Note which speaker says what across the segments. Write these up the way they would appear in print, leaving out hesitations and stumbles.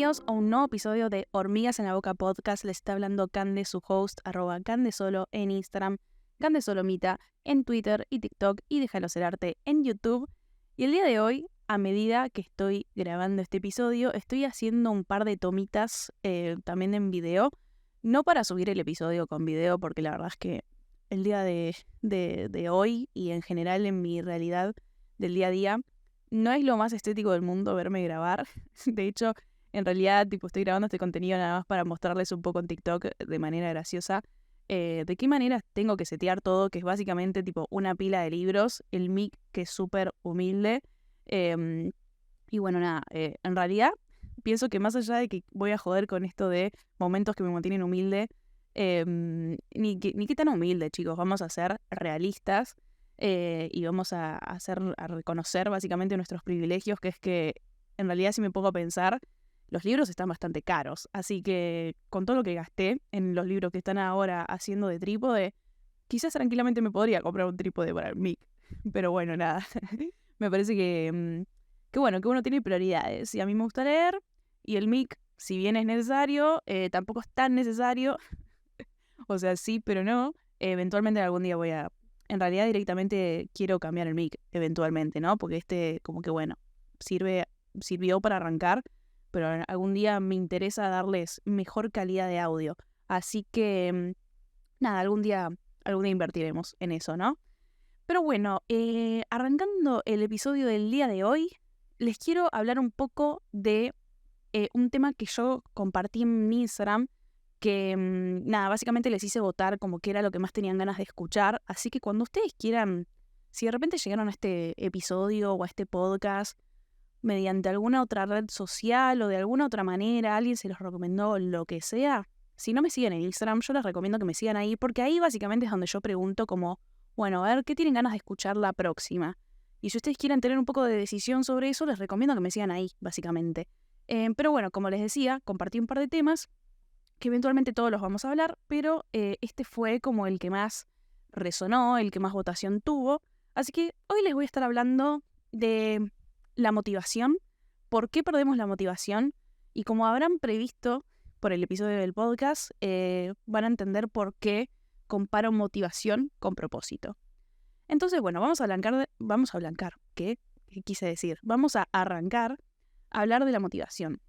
Speaker 1: Bienvenidos a un nuevo episodio de Hormigas en la Boca Podcast. Les está hablando Cande, su host, @candesolo en Instagram, candesolomita en Twitter y TikTok y Déjalo Ser Arte en YouTube. Y el día de hoy, a medida que estoy grabando este episodio, estoy haciendo un par de tomitas también en video. No para subir el episodio con video, porque la verdad es que el día de hoy y en general en mi realidad del día a día, no es lo más estético del mundo verme grabar. De hecho, en realidad estoy grabando este contenido nada más para mostrarles un poco en TikTok de manera graciosa de qué manera tengo que setear todo, que es básicamente una pila de libros, el mic que es súper humilde. Y bueno, nada, en realidad pienso que más allá de que voy a joder con esto de momentos que me mantienen humilde, ni qué tan humilde, chicos, vamos a ser realistas. Y vamos a reconocer básicamente nuestros privilegios, que es que en realidad, si me pongo a pensar, los libros están bastante caros, así que con todo lo que gasté en los libros que están ahora haciendo de trípode, quizás tranquilamente me podría comprar un trípode para el mic, pero bueno, nada. Me parece que bueno, que uno tiene prioridades, y a mí me gusta leer, y el mic, si bien es necesario, tampoco es tan necesario. O sea, sí, pero no. Eventualmente algún día en realidad directamente quiero cambiar el mic, eventualmente, ¿no? Porque como que bueno, sirvió para arrancar, pero algún día me interesa darles mejor calidad de audio. Así que, nada, algún día invertiremos en eso, ¿no? Pero bueno, arrancando el episodio del día de hoy, les quiero hablar un poco de un tema que yo compartí en mi Instagram, que nada, básicamente les hice votar como que era lo que más tenían ganas de escuchar. Así que cuando ustedes quieran, si de repente llegaron a este episodio o a este podcast mediante alguna otra red social o de alguna otra manera, alguien se los recomendó, lo que sea, si no me siguen en Instagram, yo les recomiendo que me sigan ahí, porque ahí básicamente es donde yo pregunto como, bueno, a ver, ¿qué tienen ganas de escuchar la próxima? Y si ustedes quieren tener un poco de decisión sobre eso, les recomiendo que me sigan ahí, básicamente. Pero bueno, como les decía, compartí un par de temas que eventualmente todos los vamos a hablar, pero este fue como el que más resonó, el que más votación tuvo. Así que hoy les voy a estar hablando de la motivación, por qué perdemos la motivación, y como habrán previsto por el episodio del podcast, van a entender por qué comparo motivación con propósito. Entonces, bueno, ¿qué quise decir? Vamos a arrancar a hablar de la motivación.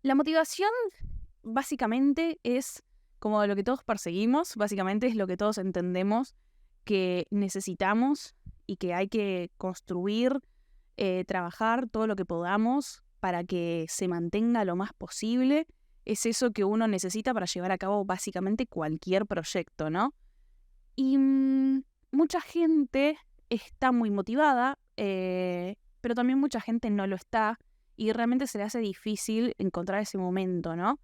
Speaker 1: La motivación básicamente es como lo que todos perseguimos, básicamente es lo que todos entendemos que necesitamos y que hay que construir, trabajar todo lo que podamos para que se mantenga lo más posible. Es eso que uno necesita para llevar a cabo básicamente cualquier proyecto, ¿no? Y mucha gente está muy motivada, pero también mucha gente no lo está y realmente se le hace difícil encontrar ese momento, ¿no?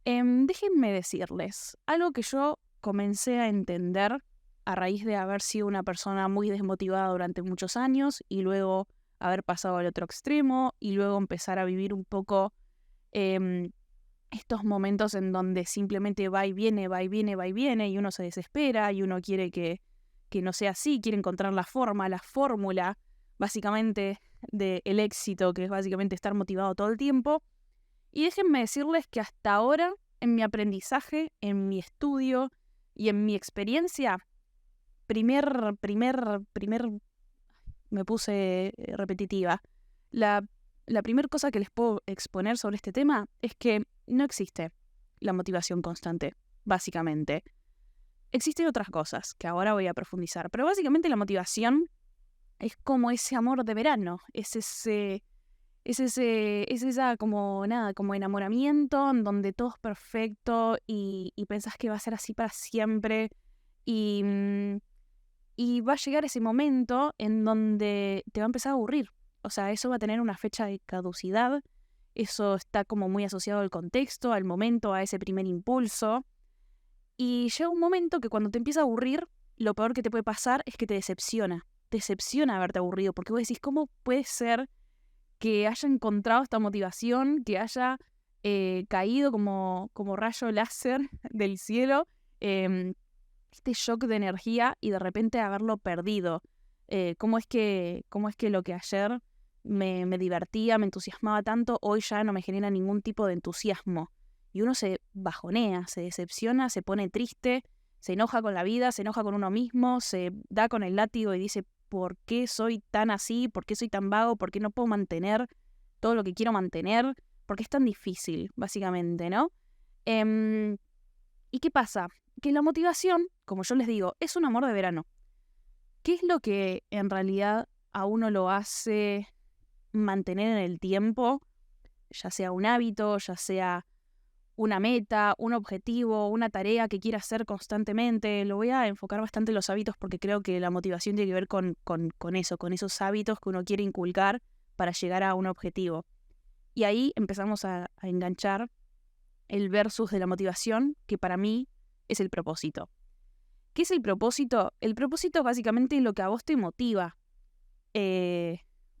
Speaker 1: Déjenme decirles, algo que yo comencé a entender a raíz de haber sido una persona muy desmotivada durante muchos años y luego haber pasado al otro extremo y luego empezar a vivir un poco em, estos momentos en donde simplemente va y viene, va y viene, va y viene y uno se desespera y uno quiere que no sea así, quiere encontrar la forma, la fórmula básicamente del éxito, que es básicamente estar motivado todo el tiempo. Y déjenme decirles que hasta ahora, en mi aprendizaje, en mi estudio y en mi experiencia, me puse repetitiva. La primera cosa que les puedo exponer sobre este tema es que no existe la motivación constante, básicamente. Existen otras cosas que ahora voy a profundizar, pero básicamente la motivación es como ese amor de verano, es esa como nada, como enamoramiento en donde todo es perfecto y pensás que va a ser así para siempre y, y va a llegar ese momento en donde te va a empezar a aburrir. O sea, eso va a tener una fecha de caducidad, eso está como muy asociado al contexto, al momento, a ese primer impulso. Y llega un momento que cuando te empieza a aburrir, lo peor que te puede pasar es que te decepciona haberte aburrido, porque vos decís, ¿cómo puede ser que haya encontrado esta motivación, que haya caído como rayo láser del cielo, este shock de energía y de repente haberlo perdido? ¿Cómo es que lo que ayer me divertía, me entusiasmaba tanto, hoy ya no me genera ningún tipo de entusiasmo. Y uno se bajonea, se decepciona, se pone triste, se enoja con la vida, se enoja con uno mismo, se da con el látigo y dice, ¿por qué soy tan así? ¿Por qué soy tan vago? ¿Por qué no puedo mantener todo lo que quiero mantener? ¿Por qué es tan difícil, básicamente, no? ¿Y qué pasa? Que la motivación, como yo les digo, es un amor de verano. ¿Qué es lo que en realidad a uno lo hace mantener en el tiempo? Ya sea un hábito, ya sea una meta, un objetivo, una tarea que quiera hacer constantemente. Lo voy a enfocar bastante en los hábitos porque creo que la motivación tiene que ver con eso, con esos hábitos que uno quiere inculcar para llegar a un objetivo. Y ahí empezamos a enganchar el versus de la motivación, que para mí es el propósito. ¿Qué es el propósito? El propósito es básicamente lo que a vos te motiva.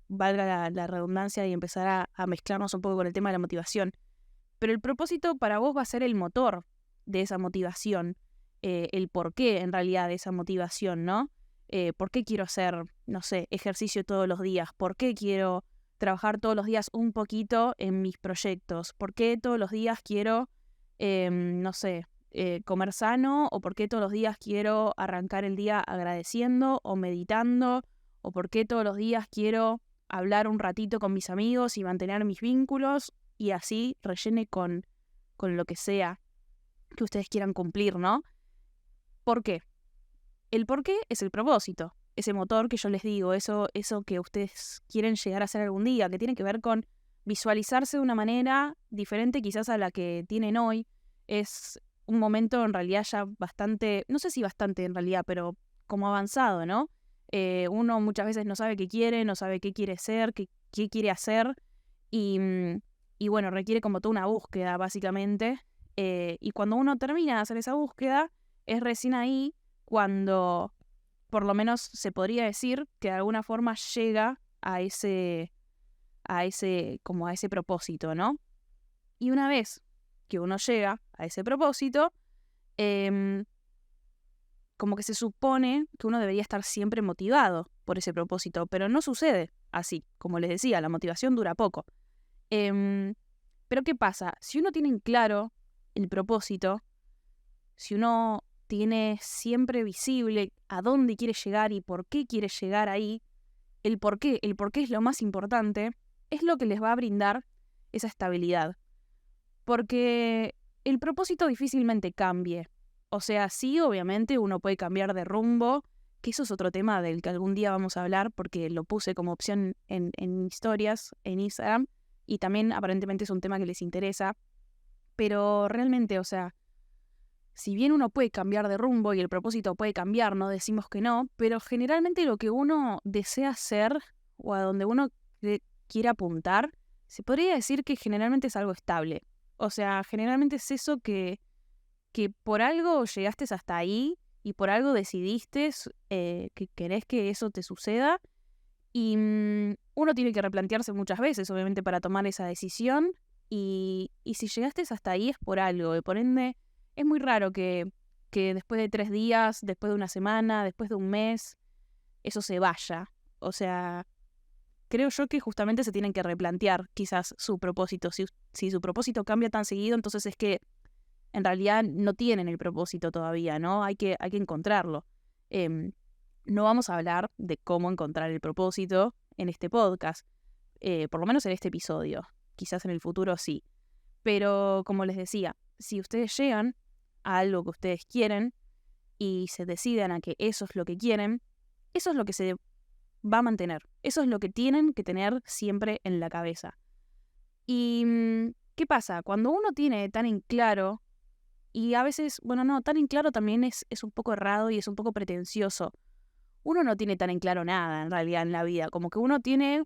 Speaker 1: Valga la redundancia y empezar a mezclarnos un poco con el tema de la motivación. Pero el propósito para vos va a ser el motor de esa motivación, el porqué en realidad de esa motivación, ¿no? ¿Por qué quiero hacer, no sé, ejercicio todos los días? ¿Por qué quiero trabajar todos los días un poquito en mis proyectos? ¿Por qué todos los días quiero, no sé, comer sano? ¿O por qué todos los días quiero arrancar el día agradeciendo o meditando? ¿O por qué todos los días quiero hablar un ratito con mis amigos y mantener mis vínculos? Y así rellene con lo que sea que ustedes quieran cumplir, ¿no? ¿Por qué? El por qué es el propósito, ese motor que yo les digo, eso que ustedes quieren llegar a hacer algún día, que tiene que ver con visualizarse de una manera diferente quizás a la que tienen hoy. Es un momento en realidad ya bastante, no sé si bastante en realidad, pero como avanzado, ¿no? Uno muchas veces no sabe qué quiere, no sabe qué quiere ser, qué quiere hacer y bueno, requiere como toda una búsqueda básicamente. Y cuando uno termina de hacer esa búsqueda, es recién ahí cuando por lo menos se podría decir que de alguna forma llega a ese propósito, ¿no? Y una vez que uno llega a ese propósito, como que se supone que uno debería estar siempre motivado por ese propósito, pero no sucede así. Como les decía, la motivación dura poco. Pero ¿qué pasa? Si uno tiene en claro el propósito, si uno tiene siempre visible a dónde quiere llegar y por qué quiere llegar ahí, el por qué es lo más importante, es lo que les va a brindar esa estabilidad. Porque el propósito difícilmente cambie. O sea, sí, obviamente uno puede cambiar de rumbo, que eso es otro tema del que algún día vamos a hablar porque lo puse como opción en historias, en Instagram, y también aparentemente es un tema que les interesa. Pero realmente, o sea, si bien uno puede cambiar de rumbo y el propósito puede cambiar, no decimos que no, pero generalmente lo que uno desea hacer o a donde uno quiere apuntar, se podría decir que generalmente es algo estable. O sea, generalmente es eso que por algo llegaste hasta ahí y por algo decidiste que querés que eso te suceda. Y uno tiene que replantearse muchas veces, obviamente, para tomar esa decisión. Y si llegaste hasta ahí es por algo. Y por ende, es muy raro que después de 3 días, después de una semana, después de un mes, eso se vaya. O sea, creo yo que justamente se tienen que replantear quizás su propósito. Si su propósito cambia tan seguido, entonces es que en realidad no tienen el propósito todavía, ¿no? Hay que encontrarlo. No vamos a hablar de cómo encontrar el propósito en este podcast, por lo menos en este episodio. Quizás en el futuro sí. Pero como les decía, si ustedes llegan a algo que ustedes quieren y se deciden a que eso es lo que quieren, eso es lo que se va a mantener. Eso es lo que tienen que tener siempre en la cabeza. ¿Y qué pasa? Cuando uno tiene tan en claro, y a veces, bueno, no, tan en claro también es un poco errado y es un poco pretencioso. Uno no tiene tan en claro nada en realidad en la vida, como que uno tiene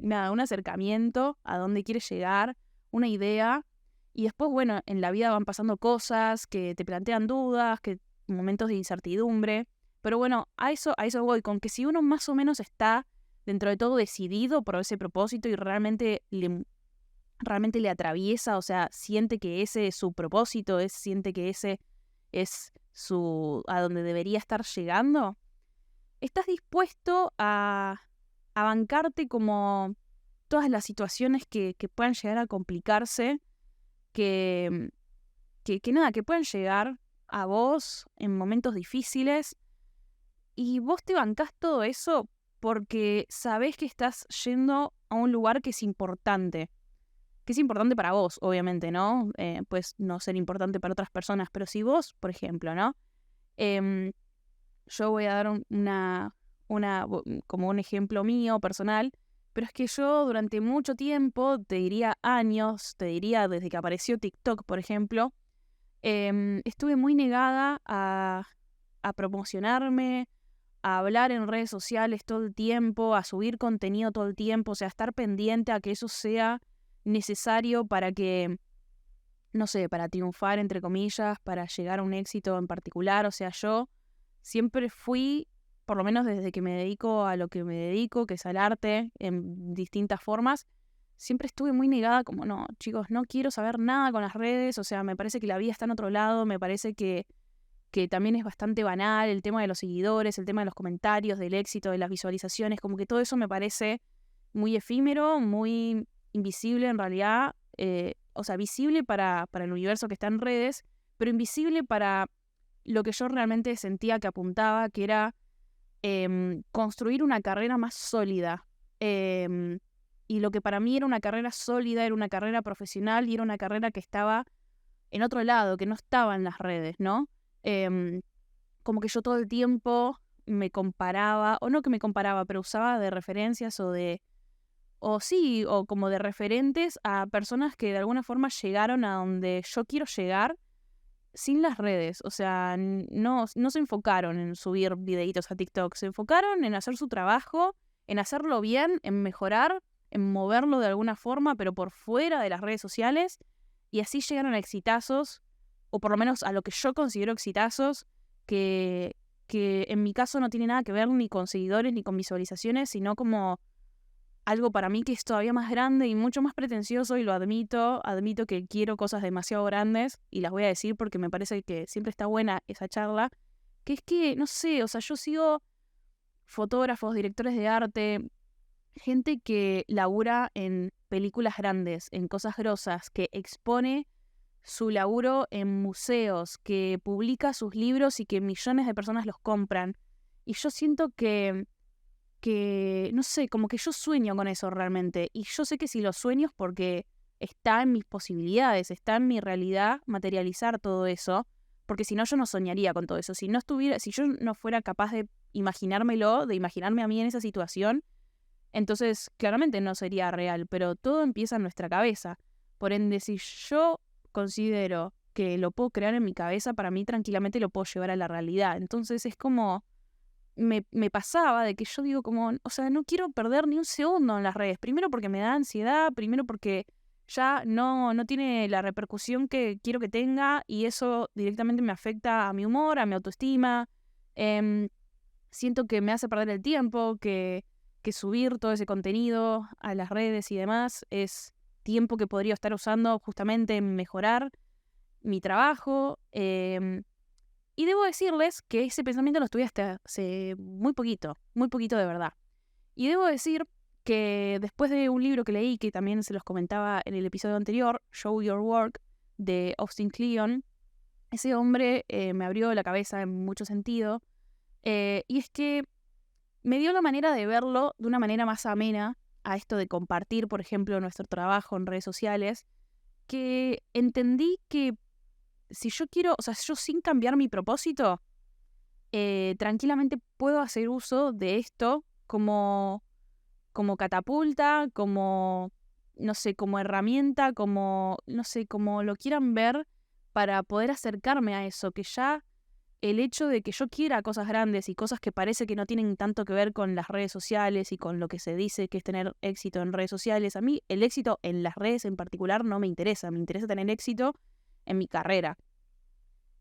Speaker 1: nada, un acercamiento a dónde quiere llegar, una idea, y después, bueno, en la vida van pasando cosas que te plantean dudas, que momentos de incertidumbre, pero bueno, a eso voy, con que si uno más o menos está dentro de todo decidido por ese propósito y realmente le atraviesa, o sea, siente que ese es su propósito, siente que ese es a donde debería estar llegando, estás dispuesto a a bancarte como todas las situaciones que puedan llegar a complicarse, que nada, que puedan llegar a vos en momentos difíciles, y vos te bancás todo eso porque sabés que estás yendo a un lugar que es importante para vos, obviamente, ¿no? Pues no ser importante para otras personas, pero si vos, por ejemplo, ¿no? Em, yo voy a dar como un ejemplo mío personal, pero es que yo durante mucho tiempo, te diría años, te diría desde que apareció TikTok, por ejemplo, estuve muy negada a promocionarme, a hablar en redes sociales todo el tiempo, a subir contenido todo el tiempo, o sea, estar pendiente a que eso sea necesario para que, no sé, para triunfar, entre comillas, para llegar a un éxito en particular. O sea, yo siempre fui, por lo menos desde que me dedico a lo que me dedico, que es al arte, en distintas formas, siempre estuve muy negada, como, no, chicos, no quiero saber nada con las redes, o sea, me parece que la vida está en otro lado, me parece que también es bastante banal el tema de los seguidores, el tema de los comentarios, del éxito, de las visualizaciones, como que todo eso me parece muy efímero, muy invisible en realidad, o sea, visible para el universo que está en redes, pero invisible para lo que yo realmente sentía que apuntaba, que era construir una carrera más sólida. Y lo que para mí era una carrera sólida, era una carrera profesional y era una carrera que estaba en otro lado, que no estaba en las redes, ¿no? Como que yo todo el tiempo me comparaba, o no que me comparaba, pero usaba de referencias o como de referentes a personas que de alguna forma llegaron a donde yo quiero llegar sin las redes. O sea, no se enfocaron en subir videitos a TikTok, se enfocaron en hacer su trabajo, en hacerlo bien, en mejorar, en moverlo de alguna forma, pero por fuera de las redes sociales, y así llegaron a exitazos, o por lo menos a lo que yo considero exitazos, que en mi caso no tiene nada que ver ni con seguidores ni con visualizaciones, sino como algo para mí que es todavía más grande y mucho más pretencioso, y lo admito que quiero cosas demasiado grandes, y las voy a decir porque me parece que siempre está buena esa charla, que es que, no sé, o sea, yo sigo fotógrafos, directores de arte, gente que labura en películas grandes, en cosas grosas, que expone su laburo en museos, que publica sus libros y que millones de personas los compran. Y yo siento que, no sé, como que yo sueño con eso realmente. Y yo sé que si lo sueño es porque está en mis posibilidades, está en mi realidad materializar todo eso, porque si no yo no soñaría con todo eso. Si yo no fuera capaz de imaginármelo, de imaginarme a mí en esa situación, entonces claramente no sería real, pero todo empieza en nuestra cabeza. Por ende, si yo considero que lo puedo crear en mi cabeza, para mí tranquilamente lo puedo llevar a la realidad. Entonces es como me pasaba de que yo digo como, o sea, no quiero perder ni un segundo en las redes. Primero porque me da ansiedad, primero porque ya no tiene la repercusión que quiero que tenga, y eso directamente me afecta a mi humor, a mi autoestima. Em, Siento que me hace perder el tiempo, que subir todo ese contenido a las redes y demás es tiempo que podría estar usando justamente en mejorar mi trabajo. Y debo decirles que ese pensamiento lo tuve hasta hace muy poquito de verdad. Y debo decir que después de un libro que leí, que también se los comentaba en el episodio anterior, Show Your Work, de Austin Kleon, ese hombre me abrió la cabeza en mucho sentido. Y es que me dio la manera de verlo de una manera más amena a esto de compartir, por ejemplo, nuestro trabajo en redes sociales, que entendí que si yo quiero, o sea, yo sin cambiar mi propósito, tranquilamente puedo hacer uso de esto como catapulta, como, no sé, como herramienta, como, no sé, como lo quieran ver, para poder acercarme a eso, que ya el hecho de que yo quiera cosas grandes y cosas que parece que no tienen tanto que ver con las redes sociales y con lo que se dice que es tener éxito en redes sociales, a mí el éxito en las redes en particular no me interesa tener éxito en mi carrera.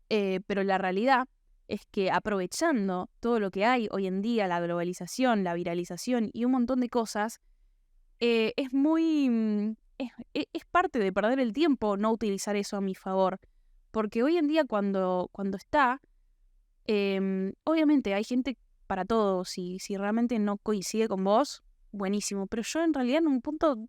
Speaker 1: Pero la realidad es que aprovechando todo lo que hay hoy en día, la globalización, la viralización y un montón de cosas, es muy... es parte de perder el tiempo no utilizar eso a mi favor. Porque hoy en día cuando está, obviamente hay gente para todo. Si realmente no coincide con vos, buenísimo, pero yo en realidad en un punto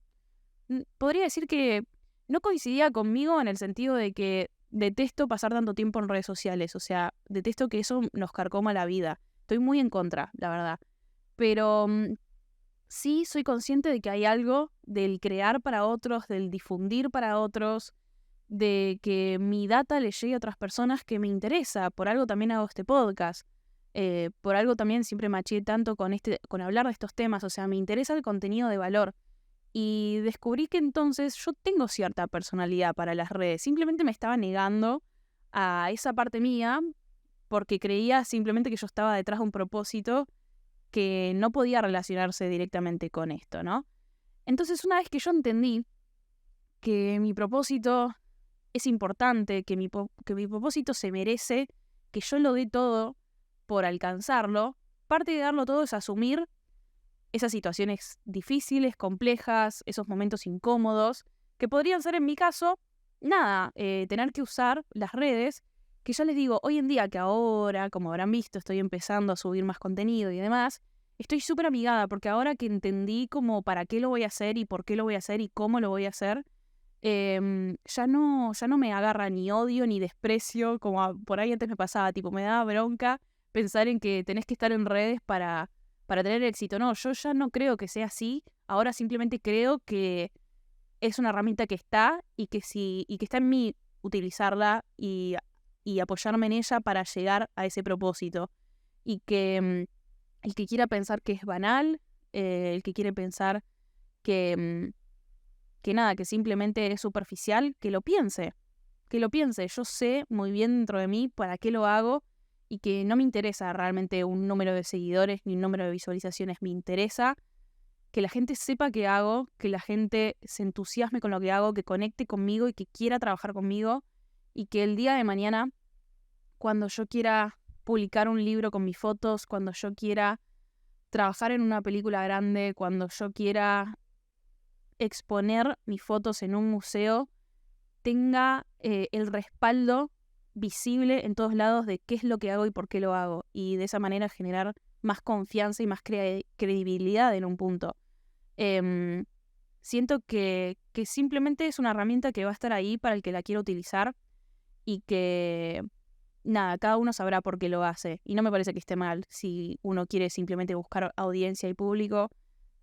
Speaker 1: podría decir que no coincidía conmigo en el sentido de que detesto pasar tanto tiempo en redes sociales, o sea, detesto que eso nos carcoma la vida. Estoy muy en contra, la verdad. Pero sí soy consciente de que hay algo del crear para otros, del difundir para otros, de que mi data le llegue a otras personas que me interesa. Por algo también hago este podcast. Por algo también siempre maché tanto con hablar de estos temas. O sea, me interesa el contenido de valor. Y descubrí que entonces yo tengo cierta personalidad para las redes. Simplemente me estaba negando a esa parte mía porque creía simplemente que yo estaba detrás de un propósito que no podía relacionarse directamente con esto, ¿no? Entonces, una vez que yo entendí que mi propósito es importante, que mi propósito se merece, que yo lo dé todo por alcanzarlo, parte de darlo todo es asumir esas situaciones difíciles, complejas, esos momentos incómodos, que podrían ser en mi caso, nada, tener que usar las redes, que ya les digo, hoy en día que ahora, como habrán visto, estoy empezando a subir más contenido y demás, estoy súper amigada porque ahora que entendí como para qué lo voy a hacer y por qué lo voy a hacer y cómo lo voy a hacer, ya no me agarra ni odio ni desprecio como por ahí antes me pasaba, tipo me daba bronca pensar en que tenés que estar en redes para tener éxito. No, yo ya no creo que sea así, ahora simplemente creo que es una herramienta que está y que está en mí utilizarla y apoyarme en ella para llegar a ese propósito. Y que el que quiera pensar que es banal, el que quiere pensar que, que nada, que simplemente es superficial, que lo piense. Que lo piense. Yo sé muy bien dentro de mí para qué lo hago y que no me interesa realmente un número de seguidores ni un número de visualizaciones. Me interesa que la gente sepa qué hago, que la gente se entusiasme con lo que hago, que conecte conmigo y que quiera trabajar conmigo y que el día de mañana, cuando yo quiera publicar un libro con mis fotos, cuando yo quiera trabajar en una película grande, cuando yo quiera exponer mis fotos en un museo, tenga el respaldo visible en todos lados de qué es lo que hago y por qué lo hago. Y de esa manera generar más confianza y más credibilidad en un punto. Siento que simplemente es una herramienta que va a estar ahí para el que la quiera utilizar y que, nada, cada uno sabrá por qué lo hace. Y no me parece que esté mal si uno quiere simplemente buscar audiencia y público.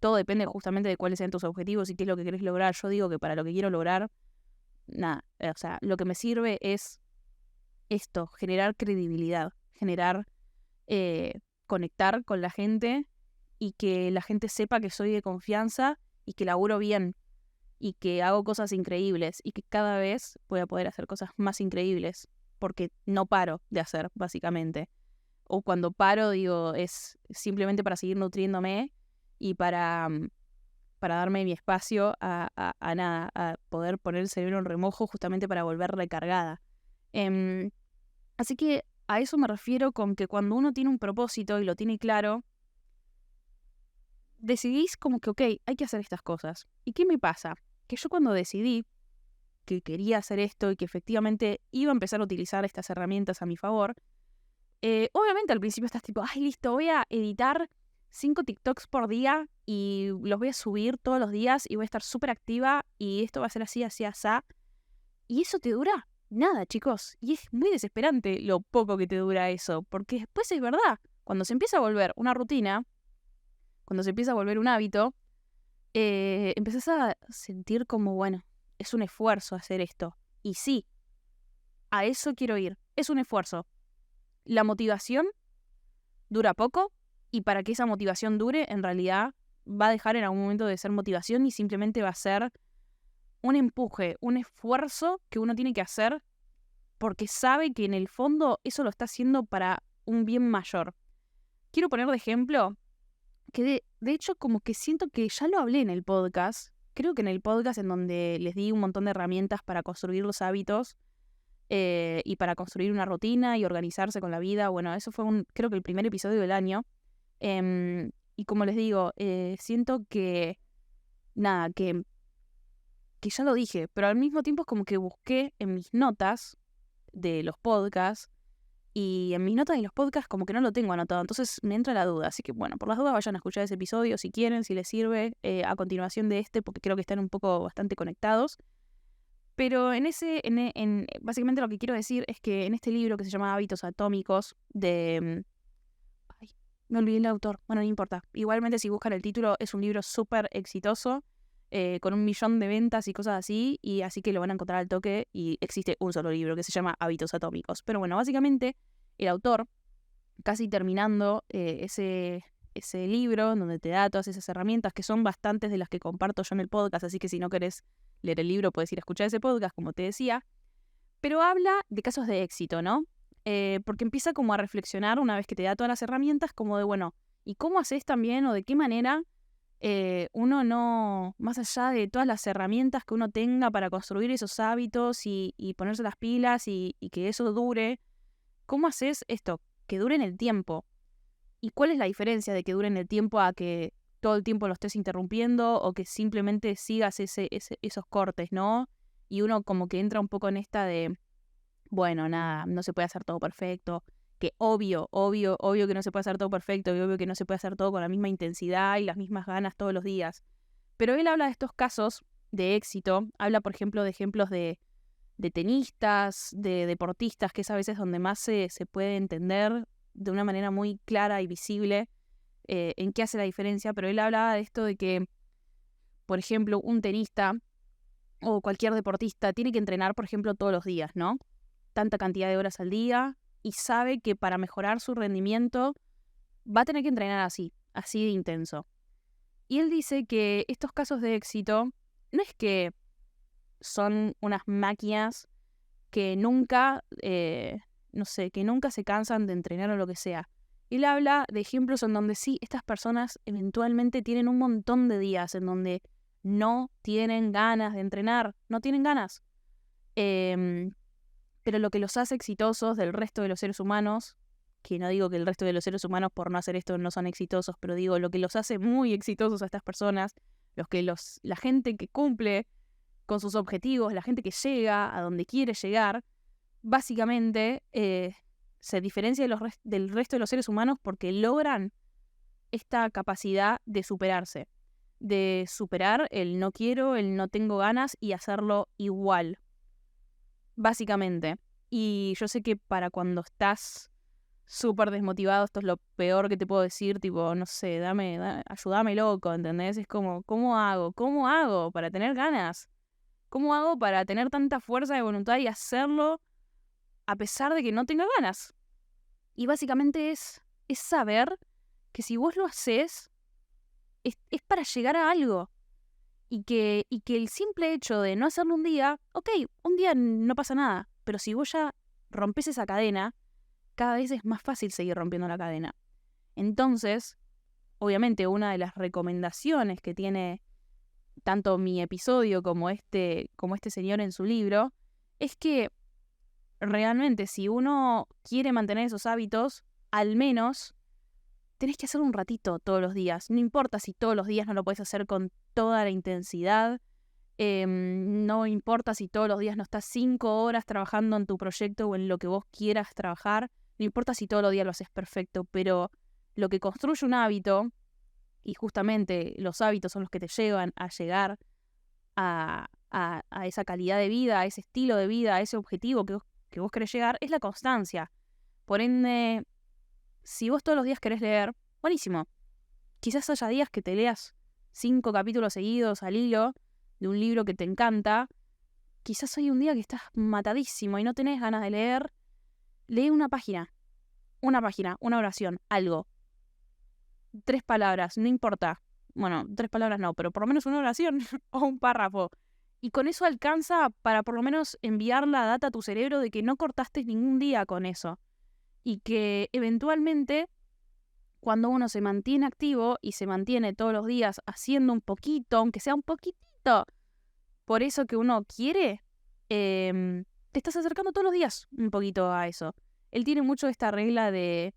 Speaker 1: Todo depende justamente de cuáles sean tus objetivos y qué es lo que querés lograr. Yo digo que para lo que quiero lograr, nada, o sea, lo que me sirve es esto, generar credibilidad, generar, conectar con la gente y que la gente sepa que soy de confianza y que laburo bien y que hago cosas increíbles y que cada vez voy a poder hacer cosas más increíbles porque no paro de hacer, básicamente. O cuando paro, digo, es simplemente para seguir nutriéndome y para darme mi espacio a nada, a poder poner el cerebro en remojo justamente para volver recargada. Así que a eso me refiero con que cuando uno tiene un propósito y lo tiene claro, decidís como que, ok, hay que hacer estas cosas. ¿Y qué me pasa? Que yo cuando decidí que quería hacer esto y que efectivamente iba a empezar a utilizar estas herramientas a mi favor, obviamente al principio estás tipo, ay, listo, voy a editar 5 TikToks por día y los voy a subir todos los días y voy a estar súper activa y esto va a ser así, así, así. Y eso te dura nada, chicos. Y es muy desesperante lo poco que te dura eso, porque después es verdad, cuando se empieza a volver una rutina, cuando se empieza a volver un hábito, empezás a sentir como, bueno, es un esfuerzo hacer esto. Y sí, a eso quiero ir. Es un esfuerzo. La motivación dura poco y para que esa motivación dure, en realidad va a dejar en algún momento de ser motivación y simplemente va a ser un empuje, un esfuerzo que uno tiene que hacer porque sabe que en el fondo eso lo está haciendo para un bien mayor. Quiero poner de ejemplo que de hecho como que siento que ya lo hablé en el podcast, creo que en el podcast en donde les di un montón de herramientas para construir los hábitos y para construir una rutina y organizarse con la vida. Bueno, eso fue creo que el primer episodio del año. Y como les digo, siento que, nada, que ya lo dije, pero al mismo tiempo es como que busqué en mis notas de los podcasts y en mis notas de los podcasts como que no lo tengo anotado, entonces me entra la duda. Así que bueno, por las dudas vayan a escuchar ese episodio si quieren, si les sirve, a continuación de este, porque creo que están un poco bastante conectados. Pero básicamente lo que quiero decir es que en este libro que se llama Hábitos Atómicos ay, me olvidé el autor, bueno, no importa. Igualmente si buscan el título es un libro súper exitoso, con 1 millón de ventas y cosas así, y así que lo van a encontrar al toque y existe un solo libro que se llama Hábitos Atómicos. Pero bueno, básicamente el autor, casi terminando ese libro en donde te da todas esas herramientas que son bastantes de las que comparto yo en el podcast, así que si no querés leer el libro puedes ir a escuchar ese podcast, como te decía, pero habla de casos de éxito, ¿no? Porque empieza como a reflexionar una vez que te da todas las herramientas, como de, bueno, ¿y cómo haces también o de qué manera uno no, más allá de todas las herramientas que uno tenga para construir esos hábitos y ponerse las pilas y que eso dure, ¿cómo haces esto? Que dure en el tiempo. ¿Y cuál es la diferencia de que dure en el tiempo a que todo el tiempo lo estés interrumpiendo o que simplemente sigas esos cortes, ¿no? Y uno como que entra un poco en esta de, bueno, nada, no se puede hacer todo perfecto, que obvio que no se puede hacer todo perfecto y obvio que no se puede hacer todo con la misma intensidad y las mismas ganas todos los días. Pero él habla de estos casos de éxito, habla por ejemplo de ejemplos de tenistas, de deportistas, que es a veces donde más se puede entender de una manera muy clara y visible en qué hace la diferencia, pero él hablaba de esto de que, por ejemplo, un tenista o cualquier deportista tiene que entrenar, por ejemplo, todos los días, ¿no? Tanta cantidad de horas al día y sabe que para mejorar su rendimiento va a tener que entrenar así de intenso. Y él dice que estos casos de éxito no es que son unas máquinas que nunca, que nunca se cansan de entrenar o lo que sea. Él habla de ejemplos en donde sí, estas personas eventualmente tienen un montón de días en donde no tienen ganas de entrenar, no tienen ganas. Pero lo que los hace exitosos del resto de los seres humanos, que no digo que el resto de los seres humanos por no hacer esto no son exitosos, pero digo lo que los hace muy exitosos a estas personas, la gente que cumple con sus objetivos, la gente que llega a donde quiere llegar, básicamente se diferencia del resto de los seres humanos porque logran esta capacidad de superarse, de superar el no quiero, el no tengo ganas y hacerlo igual, básicamente. Y yo sé que para cuando estás súper desmotivado, esto es lo peor que te puedo decir, tipo, no sé, ayúdame loco, ¿entendés? Es como, ¿cómo hago? ¿Cómo hago para tener ganas? ¿Cómo hago para tener tanta fuerza de voluntad y hacerlo a pesar de que no tenga ganas? Y básicamente es saber que si vos lo haces, es para llegar a algo. Y que el simple hecho de no hacerlo un día, ok, un día no pasa nada, pero si vos ya rompes esa cadena, cada vez es más fácil seguir rompiendo la cadena. Entonces, obviamente, una de las recomendaciones que tiene tanto mi episodio como este señor en su libro, es que realmente si uno quiere mantener esos hábitos, al menos tenés que hacerlo un ratito todos los días. No importa si todos los días no lo podés hacer con toda la intensidad, no importa si todos los días no estás 5 horas trabajando en tu proyecto o en lo que vos quieras trabajar, no importa si todos los días lo haces perfecto, pero lo que construye un hábito, y justamente los hábitos son los que te llevan a llegar a esa calidad de vida, a ese estilo de vida, a ese objetivo que vos querés llegar, es la constancia. Por ende, si vos todos los días querés leer, buenísimo. Quizás haya días que te leas 5 capítulos seguidos al hilo de un libro que te encanta. Quizás hay un día que estás matadísimo y no tenés ganas de leer. Lee una página, una oración, algo. 3 palabras, no importa. Bueno, 3 palabras no, pero por lo menos una oración o un párrafo. Y con eso alcanza para por lo menos enviar la data a tu cerebro de que no cortaste ningún día con eso. Y que eventualmente, cuando uno se mantiene activo y se mantiene todos los días haciendo un poquito, aunque sea un poquitito, por eso que uno quiere, te estás acercando todos los días un poquito a eso. Él tiene mucho esta regla de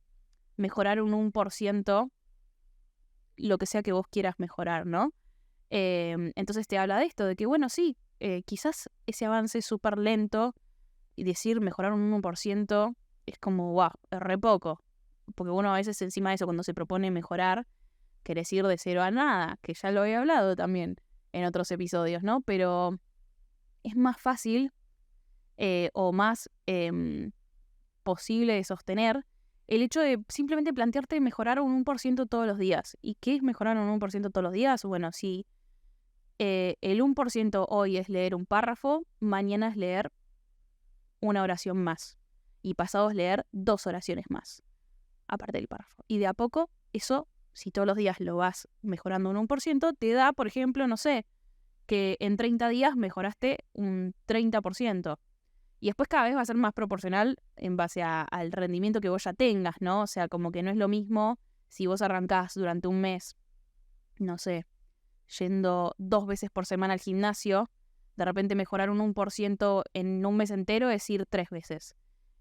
Speaker 1: mejorar un 1%, lo que sea que vos quieras mejorar, ¿no? Entonces te habla de esto, de que bueno, sí, quizás ese avance súper lento y decir mejorar un 1% es como, wow, es re poco. Porque uno a veces encima de eso, cuando se propone mejorar, querés ir de 0 a nada, que ya lo he hablado también en otros episodios, ¿no? Pero es más fácil o más posible de sostener el hecho de simplemente plantearte mejorar un 1% todos los días. ¿Y qué es mejorar un 1% todos los días? Bueno, si el 1% hoy es leer un párrafo, mañana es leer una oración más. Y pasado es leer 2 oraciones más, aparte del párrafo. Y de a poco, eso, si todos los días lo vas mejorando un 1%, te da, por ejemplo, no sé, que en 30 días mejoraste un 30%. Y después cada vez va a ser más proporcional en base al rendimiento que vos ya tengas, ¿no? O sea, como que no es lo mismo si vos arrancás durante un mes, no sé, yendo 2 veces por semana al gimnasio, de repente mejorar un 1% en un mes entero es ir 3 veces.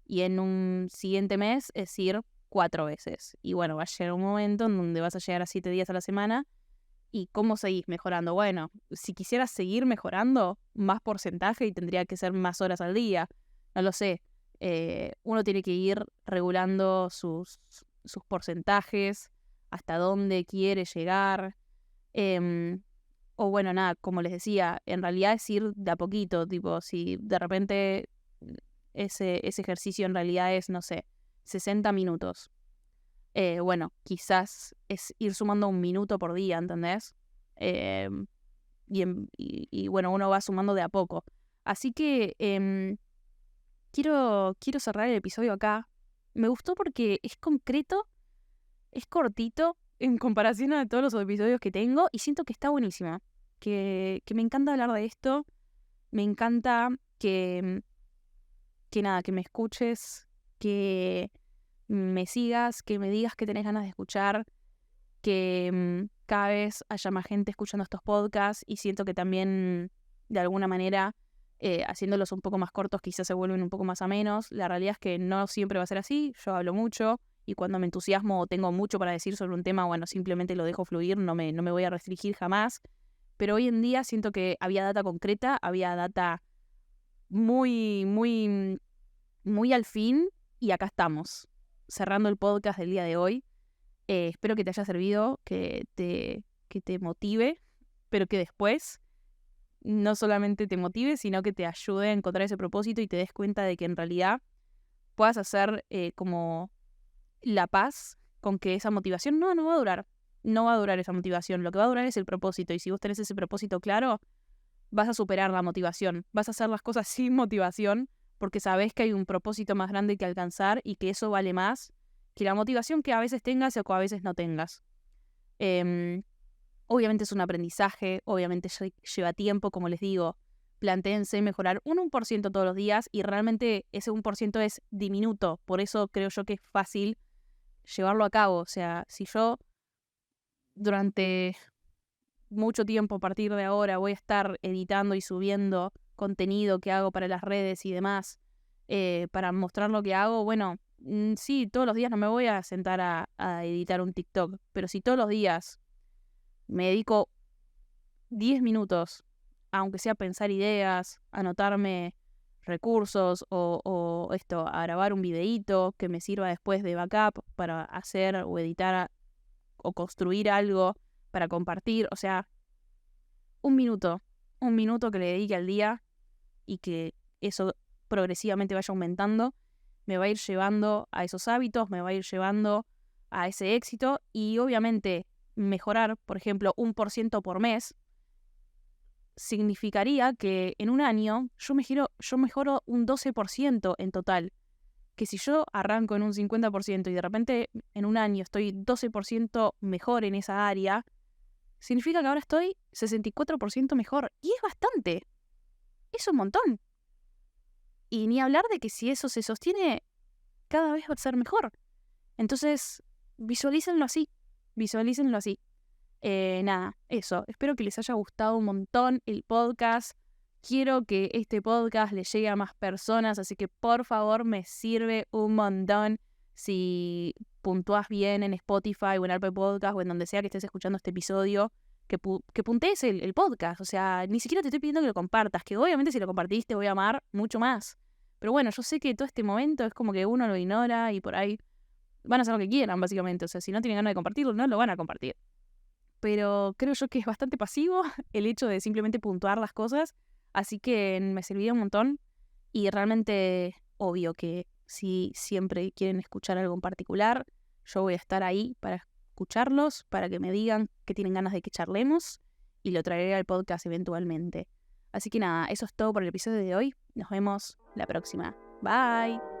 Speaker 1: Y en un siguiente mes es ir 4 veces. Y bueno, va a llegar un momento en donde vas a llegar a 7 días a la semana. ¿Y cómo seguís mejorando? Bueno, si quisieras seguir mejorando, más porcentaje y tendría que ser más horas al día. No lo sé. Uno tiene que ir regulando sus porcentajes, hasta dónde quiere llegar. O bueno, nada, como les decía, en realidad es ir de a poquito. Tipo, si de repente ese ejercicio en realidad es, no sé, 60 minutos. Bueno, quizás es ir sumando 1 minuto por día, ¿entendés? Eh, y bueno, uno va sumando de a poco. Así que quiero cerrar el episodio acá. Me gustó porque es concreto, es cortito en comparación a todos los episodios que tengo y siento que está buenísima. Que me encanta hablar de esto. Me encanta que nada, que me escuches, que me sigas, que me digas que tenés ganas de escuchar, que cada vez haya más gente escuchando estos podcasts y siento que también, de alguna manera, haciéndolos un poco más cortos quizás se vuelven un poco más amenos. La realidad es que no siempre va a ser así, yo hablo mucho y cuando me entusiasmo o tengo mucho para decir sobre un tema, bueno, simplemente lo dejo fluir, no me voy a restringir jamás. Pero hoy en día siento que había data concreta, había data muy, muy, muy al fin y acá estamos, cerrando el podcast del día de hoy. Espero que te haya servido, que te motive, pero que después no solamente te motive, sino que te ayude a encontrar ese propósito y te des cuenta de que en realidad puedas hacer como la paz con que esa motivación no va a durar. No va a durar esa motivación, lo que va a durar es el propósito. Y si vos tenés ese propósito claro, vas a superar la motivación. Vas a hacer las cosas sin motivación porque sabés que hay un propósito más grande que alcanzar y que eso vale más que la motivación que a veces tengas o que a veces no tengas. Obviamente es un aprendizaje, obviamente lleva tiempo, como les digo. Plantéense mejorar un 1% todos los días y realmente ese 1% es diminuto. Por eso creo yo que es fácil llevarlo a cabo. O sea, si yo durante mucho tiempo a partir de ahora voy a estar editando y subiendo contenido que hago para las redes y demás, para mostrar lo que hago, bueno, sí, todos los días no me voy a sentar a editar un TikTok, pero si todos los días me dedico 10 minutos, aunque sea a pensar ideas, a anotarme recursos o esto, a grabar un videíto que me sirva después de backup para hacer o editar o construir algo para compartir, o sea, un minuto que le dedique al día y que eso progresivamente vaya aumentando, me va a ir llevando a esos hábitos, me va a ir llevando a ese éxito y obviamente mejorar, por ejemplo, 1% por mes significaría que en un año yo mejoro un 12% en total. Que si yo arranco en un 50% y de repente en un año estoy 12% mejor en esa área, significa que ahora estoy 64% mejor. Y es bastante. Es un montón. Y ni hablar de que si eso se sostiene, cada vez va a ser mejor. Entonces, visualícenlo así. Visualícenlo así. Nada, eso. Espero que les haya gustado un montón el podcast. Quiero que este podcast le llegue a más personas, así que por favor me sirve un montón si puntúas bien en Spotify o en Apple Podcast o en donde sea que estés escuchando este episodio, que puntees el podcast. O sea, ni siquiera te estoy pidiendo que lo compartas, que obviamente si lo compartís te voy a amar mucho más. Pero bueno, yo sé que todo este momento es como que uno lo ignora y por ahí van a hacer lo que quieran, básicamente. O sea, si no tienen ganas de compartirlo, no lo van a compartir. Pero creo yo que es bastante pasivo el hecho de simplemente puntuar las cosas. Así que me servía un montón. Y realmente, obvio que si siempre quieren escuchar algo en particular, yo voy a estar ahí para escucharlos, para que me digan que tienen ganas de que charlemos y lo traeré al podcast eventualmente. Así que nada, eso es todo por el episodio de hoy. Nos vemos la próxima. Bye.